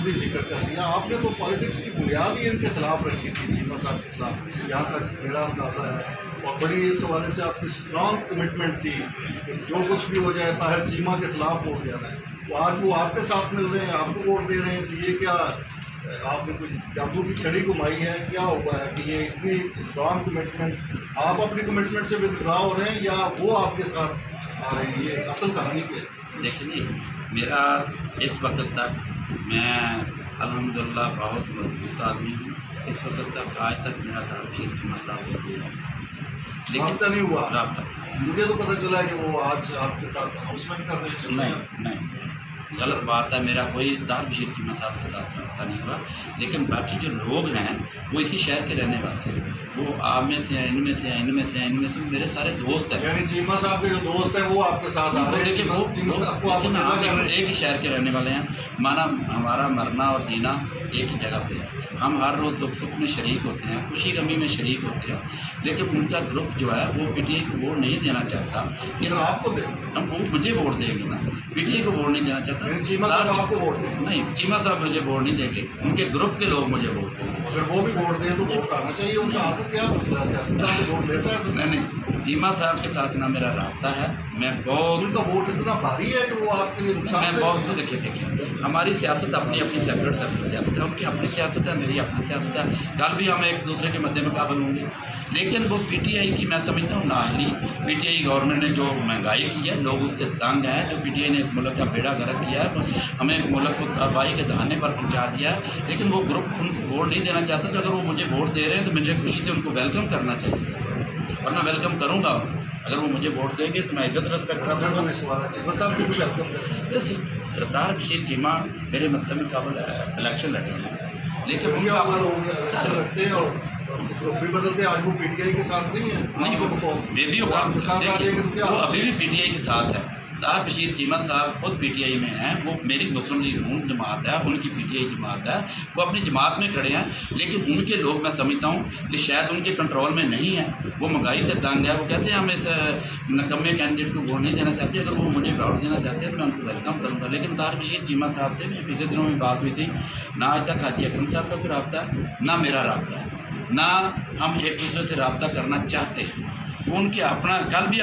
خود ہی ذکر کر دیا. آپ نے تو پالیٹکس کی بنیاد ہی ان کے خلاف رکھی تھی, چیمہ صاحب کے خلاف, جہاں تک میرا اندازہ ہے. اور بڑی اس حوالے سے آپ کی اسٹرانگ کمٹمنٹ تھی کہ جو کچھ بھی ہو جائے طاہر چیمہ کے خلاف ووٹ دینا ہے. تو آج وہ آپ کے ساتھ مل رہے ہیں, آپ کو ووٹ دے رہے ہیں, تو یہ کیا آپ نے کچھ جادو کی چھڑی گھمائی ہے, کیا ہوا ہے کہ یہ اتنی اسٹرانگ کمٹمنٹ, آپ اپنی کمٹمنٹ سے ودرا ہو رہے ہیں یا وہ آپ کے ساتھ آ رہے ہیں؟ یہ اصل کہانی کیا ہے؟ دیکھیے میرا اس وقت تک میں الحمدللہ بہت مضبوط آدمی ہوں. اس وقت تک آج تک میرا تحقیق کی مسائل سے کوئی رابطہ نہیں ہوا. رابطہ مجھے تو پتہ چلا کہ وہ آج آپ کے ساتھ اناؤنسمنٹ کر رہے ہیں. نہیں غلط بات ہے. میرا کوئی طاہر بشیر کی مسائل کے ساتھ رابطہ نہیں ہوا. لیکن باقی جو لوگ ہیں وہ اسی شہر کے رہنے والے ہیں. وہ آپ میں سے ہیں, ان میں سے ہیں, ان میں سے ہیں, ان میں سے میرے سارے دوست ہیں. یعنی چیمہ صاحب کے جو دوست ہیں وہ آپ کے ساتھ آ رہے ہیں. ایک ہی شہر کے رہنے والے ہیں. مانا ہمارا مرنا اور جینا ایک ہی جگہ پہ ہے. ہم ہر روز دکھ سکھ میں شریک ہوتے ہیں, خوشی غمی میں شریک ہوتے ہیں. لیکن ان کا گروپ جو ہے وہ پی ٹی آئی کو ووٹ نہیں دینا چاہتا. آپ کو دیں, مجھے ووٹ دیں گے نا, پی ٹی آئی کو ووٹ نہیں دینا چاہتا. چیمہ صاحب آپ کو ووٹ دیں؟ نہیں, چیمہ صاحب مجھے ووٹ نہیں دیں گے, ان کے گروپ کے لوگ مجھے ووٹ دیں گے. اگر وہ بھی ووٹ دیں تو ووٹ آنا چاہیے ان کا. آپ کو کیا مسئلہ ہے, سیاستدان تو ووٹ لیتا ہے. نہیں, چیمہ صاحب کے ساتھ نہ میرا رابطہ ہے. میں بہت ان کا ووٹ اتنا بھاری ہے کہ وہ آپ کے لیے نقصان. میں بہت دیکھیے ہماری سیاست اپنی سیپریٹ سیاست ہے. ان کی اپنی سیاست ہے, میری اپنی سیاست ہے. کل بھی ہم ایک دوسرے کے مد مقابل ہوں گے. لیکن وہ پی ٹی آئی کی میں سمجھتا ہوں نااہلی. پی ٹی آئی گورنمنٹ نے جو مہنگائی کی ہے, لوگ اس سے تنگ ہیں. جو پی ٹی آئی نے اس ملک کا بیڑا غرق کیا ہے, ہمیں ملک کو تباہی کے دہانے پر پہنچا دیا ہے. لیکن وہ گروپ ان کو ووٹ نہیں دینا چاہتا. تو اگر وہ مجھے ووٹ دے رہے ہیں تو مجھے خوشی سے ان کو ویلکم کرنا چاہیے, اور میں ویلکم کروں گا. اگر وہ مجھے ووٹ دیں گے تو میں عزت رسپیکٹ کرتا ہوں. طاہر بشیر چیمہ میرے مطلب میں قابل الیکشن لڑے ہیں. لیکن ان کا رکھتے ہیں اور بدلتے آج وہ پی ٹی آئی کے ساتھ نہیں ہے. نہیں, وہ ابھی بھی پی ٹی آئی کے ساتھ ہے. طاہر بشیر چیمہ صاحب خود پی ٹی آئی میں ہیں. وہ میری مسلم لیگ نون جماعت ہے, ان کی پی ٹی آئی جماعت ہے. وہ اپنی جماعت میں کھڑے ہیں. لیکن ان کے لوگ میں سمجھتا ہوں کہ شاید ان کے کنٹرول میں نہیں ہے. وہ مہنگائی سے تنگ ہے. وہ کہتے ہیں ہم اس نکمے کینڈیڈیٹ کو ووٹ نہیں دینا چاہتے. اگر وہ مجھے ووٹ دینا چاہتے ہیں تو میں ان کو ویلکم کروں گا. لیکن طاہر بشیر چیمہ صاحب سے میری پچھلے دنوں میں بات ہوئی تھی. نہ آج تک حاجی اکرم صاحب کا کوئی رابطہ ہے, نہ میرا رابطہ ہے, نہ ہم ایک دوسرے سے رابطہ کرنا چاہتے ہیں. ان کے اپنا کل بھی